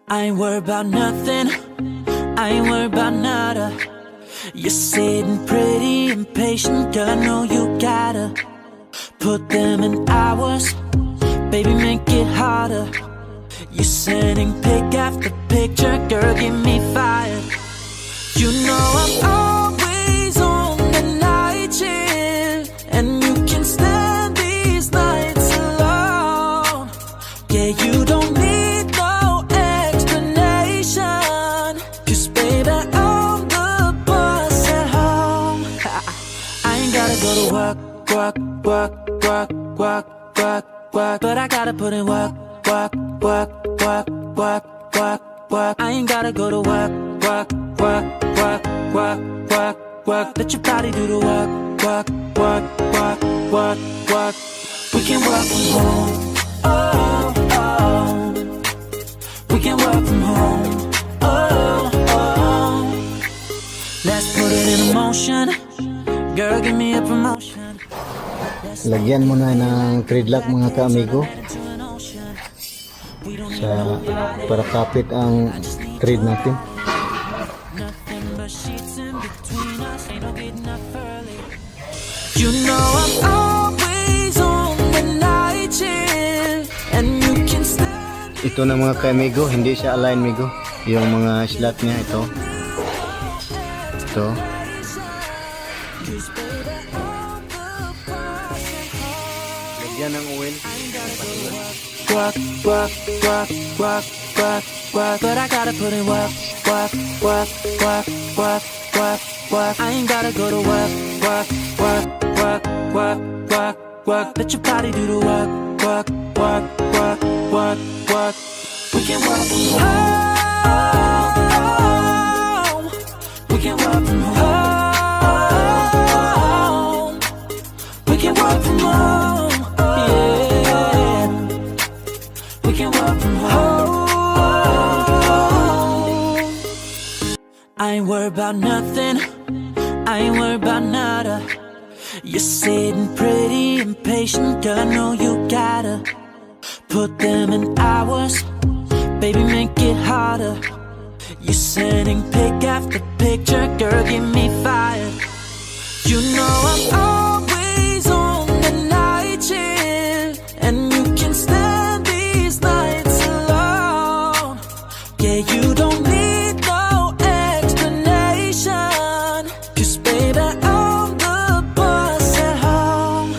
I ain't worried about nothing, I ain't worried about nada. You're sitting pretty impatient, girl, I know you gotta put them in hours, baby, make it harder. You're sending pic after picture, girl, get me fired. You know I'm always on the night shift, and you can stand these nights alone. Yeah, you don't need no explanation, 'cause baby, I'm the boss at home. I ain't gotta go to work, work, work, work, work, work, work, but I gotta put in work, work, work, work, work, work, work. I ain't gotta go to work, work, work, work, work, work, work. Let your body do the work, work, work, work, work, work. We can work from home, oh, oh. We can work from home, oh, oh. Let's put it in motion, girl, give me a promotion. Lagyan mo na ng threadlock mga ka-amigo sa para kapit ang thread natin. You know I'm always on the night shift, and you can stand. Ito na mga ka-amigo, hindi siya align migo. Yung mga slot niya ito. Ito. Lagyan ng oil. Work, work, work, work, work, work, but I gotta put in work, work, work, work, work, work, work. I ain't gotta go to work, work, work, work, work, work, work. Let your body do the work, work, work, work, work, work. We can work from home. We can work from home. We can work from home. Yeah. We can work from home. I ain't worried about nothing, I ain't worried about nada. You're sitting pretty impatient, girl, I know you gotta put them in hours, baby, make it harder. You're sending pic after picture, girl, get me fired. You know I'm always on the night shift, and you can stand these nights alone. Yeah, you don't need no explanation, 'cause baby, I'm the boss at home.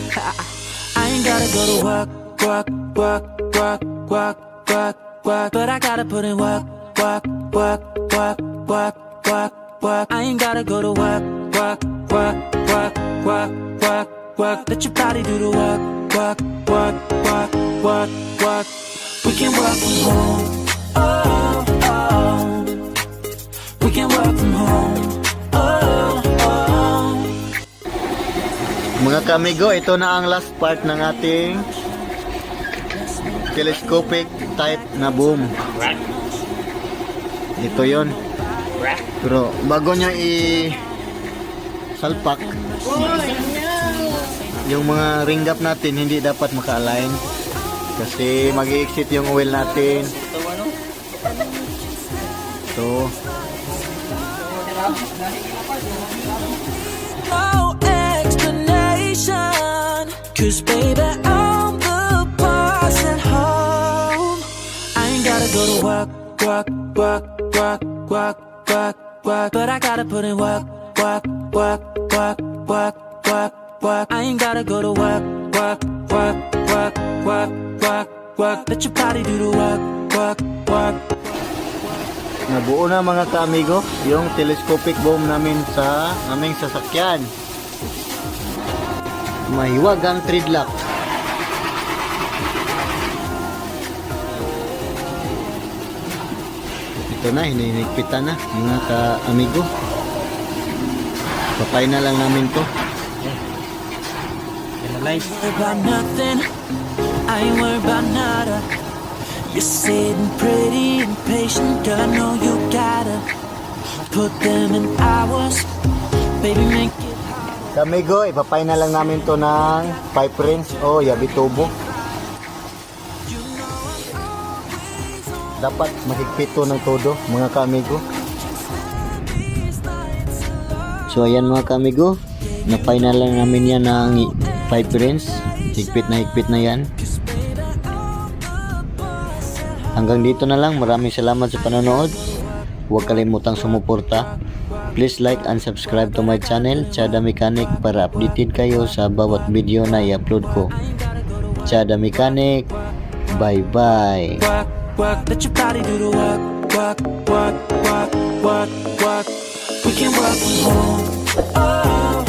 I ain't gotta go to work, work, work, work, work, work, work, but I gotta put in work, work, work, work, work, work, work. I ain't gotta go to work, work, work, work, work, work, work. Let your body do the work, work, work, work, work, work. We can work from home, oh, oh. We can work from home, oh, oh. Mga ka-amigo, ito na ang last part ng ating telescopic type na boom. Ito yon. Pero bago nyo salpak, yung mga ring gap natin hindi dapat maka-align kasi mag-exit yung oil natin. Ito. No explanation, 'cause baby, I'm the boss at home. I ain't gotta go to work, work, work, work, work, work, work, but I gotta put in work, work, work, work, work, work, work. I ain't gotta go to work, work, work, work, work, work, work. Let your body do the work, work, work. Nabuo na mga ka-amigo yung telescopic boom namin sa aming sasakyan. Mahiwag ang threadlock. Ito na, hinihigpitan na mga ka-amigo. Papay na lang namin to. I ain't worried about nothing, I ain't worried about nada. You're sitting pretty impatient, girl, I know you gotta put them in hours, baby, make it harder. Kamigo, ipapay na lang namin to ng pipe rinse o yabi tubo. You know I'm always on dapat mahigpito ng todo mga kaamigo. So ayan mga kaamigo, na final lang namin yan ng 5 rings. Higpit na yan. Hanggang dito na lang. Maraming salamat sa panonood. Huwag kalimutang sumuporta. Please like and subscribe to my channel, Chada Mechanic, para updated kayo sa bawat video na i-upload ko. Chada Mechanic, bye bye. Work, let your body do the work, work, work, work, work, work. We can work from home. Oh.